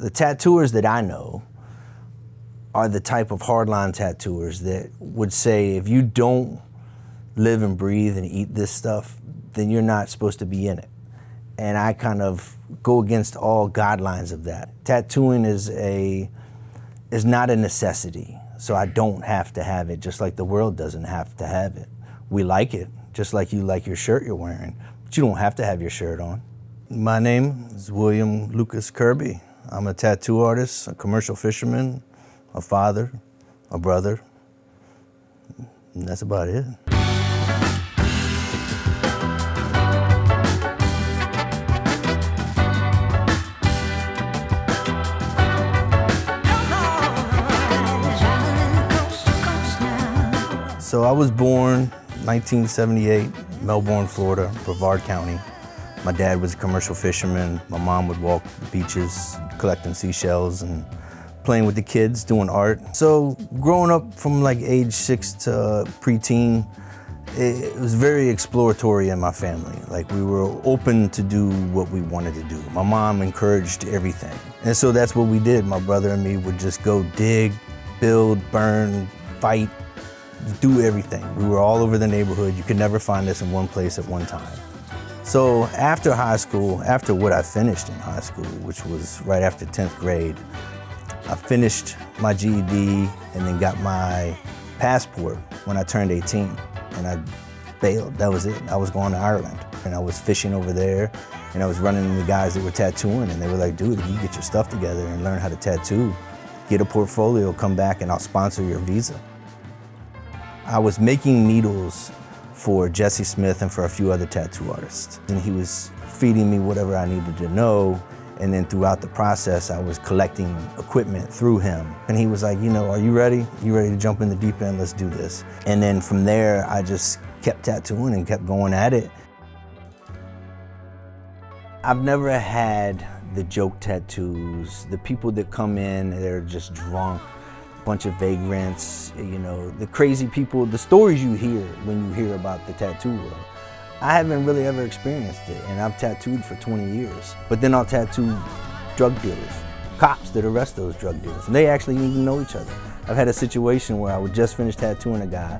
The tattooers that I know are the type of hardline tattooers that would say, if you don't live and breathe and eat this stuff, then you're not supposed to be in it. And I kind of go against all guidelines of that. Tattooing is not a necessity, so I don't have to have it, just like the world doesn't have to have it. We like it, just like you like your shirt you're wearing, but you don't have to have your shirt on. My name is William Lucas Kirby. I'm a tattoo artist, a commercial fisherman, a father, a brother, and that's about it. So I was born 1978, Melbourne, Florida, Brevard County. My dad was a commercial fisherman. My mom would walk the beaches, collecting seashells and playing with the kids, doing art. So growing up from like age 6 to preteen, it was very exploratory in my family. Like we were open to do what we wanted to do. My mom encouraged everything. And so that's what we did. My brother and me would just go dig, build, burn, fight, do everything. We were all over the neighborhood. You could never find us in one place at one time. So after high school, after what I finished in high school, which was right after 10th grade, I finished my GED and then got my passport when I turned 18, and I bailed. That was it. I was going to Ireland, and I was fishing over there, and I was running into guys that were tattooing, and they were like, dude, if you get your stuff together and learn how to tattoo, get a portfolio, come back, and I'll sponsor your visa. I was making needles for Jesse Smith and for a few other tattoo artists. And he was feeding me whatever I needed to know. And then throughout the process, I was collecting equipment through him. And he was like, you know, are you ready? You ready to jump in the deep end? Let's do this. And then from there, I just kept tattooing and kept going at it. I've never had the joke tattoos, the people that come in, they're just drunk, bunch of vagrants, you know, the crazy people, the stories you hear when you hear about the tattoo world. I haven't really ever experienced it, and I've tattooed for 20 years. But then I'll tattoo drug dealers, cops that arrest those drug dealers, and they actually even know each other. I've had a situation where I would just finish tattooing a guy,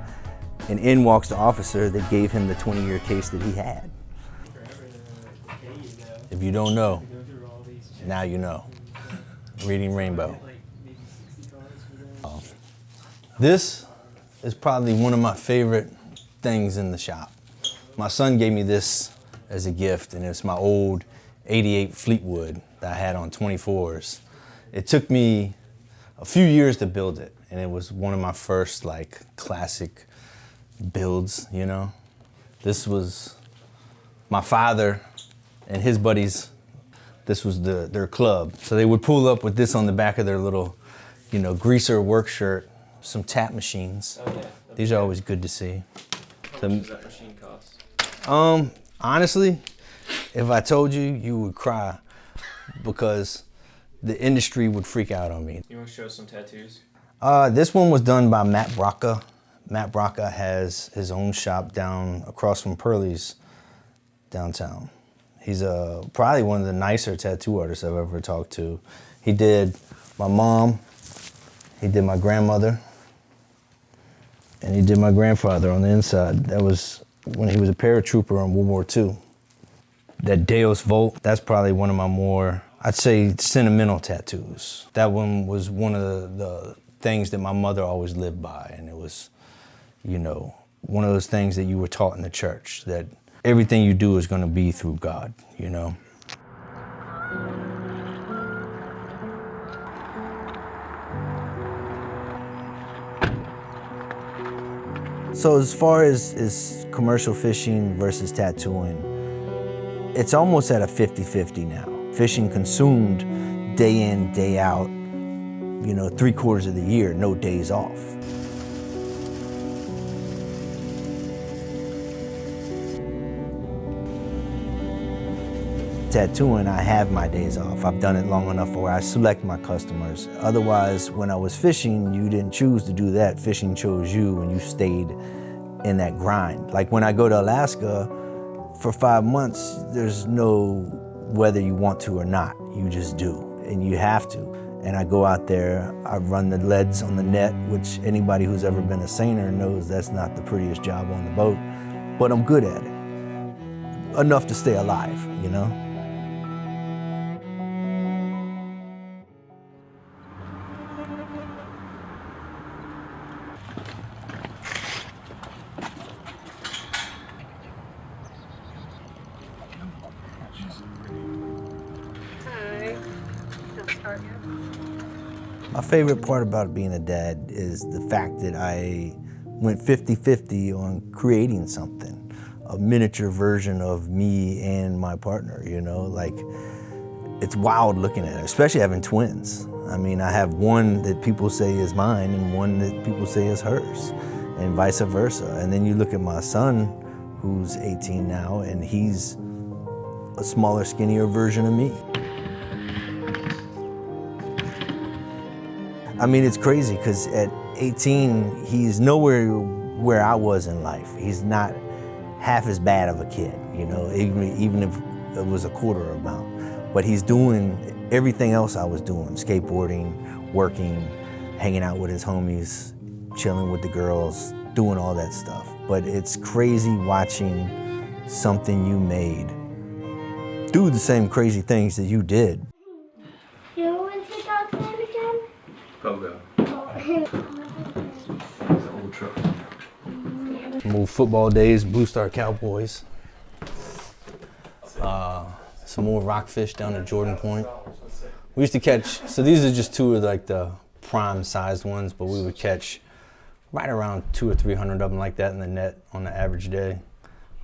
and in walks the officer that gave him the 20-year case that he had. If you don't know, now you know. Reading Rainbow. This is probably one of my favorite things in the shop. My son gave me this as a gift, and it's my old 88 Fleetwood that I had on 24s. It took me a few years to build it, and it was one of my first like classic builds, you know. This was my father and his buddies. This was their club. So they would pull up with this on the back of their little, you know, greaser work shirt. Some tap machines. Oh, yeah. Okay. These are always good to see. How much does that machine cost? Honestly, if I told you, you would cry because the industry would freak out on me. You want to show some tattoos? This one was done by Matt Brocca. Matt Brocca has his own shop down across from Pearlie's downtown. He's probably one of the nicer tattoo artists I've ever talked to. He did my mom, he did my grandmother, and he did my grandfather on the inside. That was when he was a paratrooper in World War II. That Deus Vult, that's probably one of my more, I'd say, sentimental tattoos. That one was one of the things that my mother always lived by, and it was, you know, one of those things that you were taught in the church, that everything you do is gonna be through God, you know? So as far as commercial fishing versus tattooing, it's almost at a 50-50 now. Fishing consumed day in, day out, you know, 3/4 of the year, no days off. Tattooing, I have my days off. I've done it long enough where I select my customers. Otherwise, when I was fishing, you didn't choose to do that. Fishing chose you, and you stayed in that grind. Like when I go to Alaska, for 5 months, there's no whether you want to or not, you just do. and you have to. And I go out there, I run the leads on the net, which anybody who's ever been a seiner knows that's not the prettiest job on the boat, but I'm good at it. Enough to stay alive, you know? My favorite part about being a dad is the fact that I went 50-50 on creating something, a miniature version of me and my partner, you know? Like, it's wild looking at it, especially having twins. I mean, I have one that people say is mine and one that people say is hers, and vice versa. And then you look at my son, who's 18 now, and he's a smaller, skinnier version of me. I mean, it's crazy because at 18, he's nowhere where I was in life. He's not half as bad of a kid, you know, even if it was a quarter amount. But he's doing everything else I was doing, skateboarding, working, hanging out with his homies, chilling with the girls, doing all that stuff. But it's crazy watching something you made do the same crazy things that you did. Pogo. Old truck. Some old football days, Blue Star Cowboys. Some more rockfish down at Jordan Point. We used to catch, so these are just two of like the prime sized ones, but we would catch right around 200 or 300 of them like that in the net on the average day.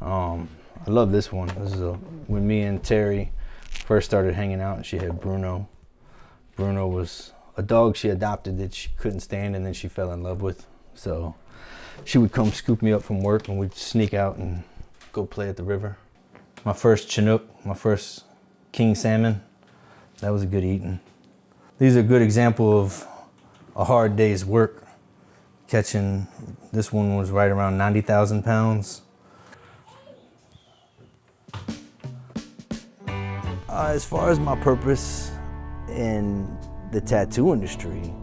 I love this one. This is when me and Terry first started hanging out and she had Bruno. Bruno was a dog she adopted that she couldn't stand and then she fell in love with. So she would come scoop me up from work and we'd sneak out and go play at the river. My first Chinook, my first king salmon, that was a good eating. These are a good example of a hard day's work. Catching, this one was right around 90,000 pounds. As far as my purpose in the tattoo industry,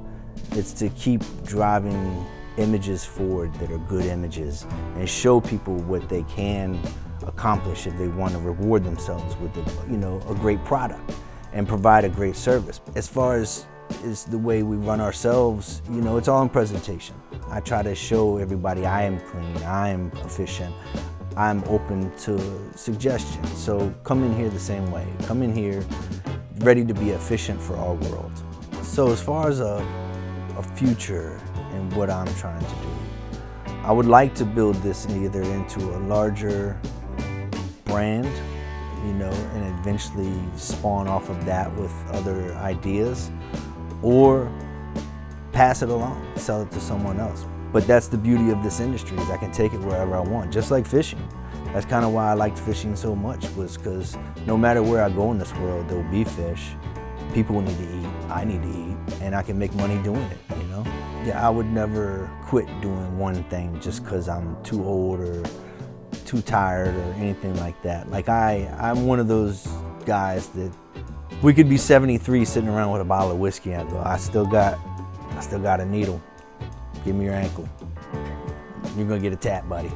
it's to keep driving images forward that are good images and show people what they can accomplish if they want to reward themselves with a great product and provide a great service. As far as is the way we run ourselves, it's all in presentation. I try to show everybody I am clean, I am efficient, I'm open to suggestions. So come in here the same way. Come in here ready to be efficient for our world. So as far as a future and what I'm trying to do, I would like to build this either into a larger brand, and eventually spawn off of that with other ideas, or pass it along, sell it to someone else. But that's the beauty of this industry, is I can take it wherever I want, just like fishing. That's kind of why I liked fishing so much, was because no matter where I go in this world, there will be fish. People need to eat, I need to eat, and I can make money doing it, Yeah, I would never quit doing one thing just because I'm too old or too tired or anything like that. Like I'm one of those guys that we could be 73 sitting around with a bottle of whiskey and I go, I still got a needle. Give me your ankle. You're gonna get a tap, buddy.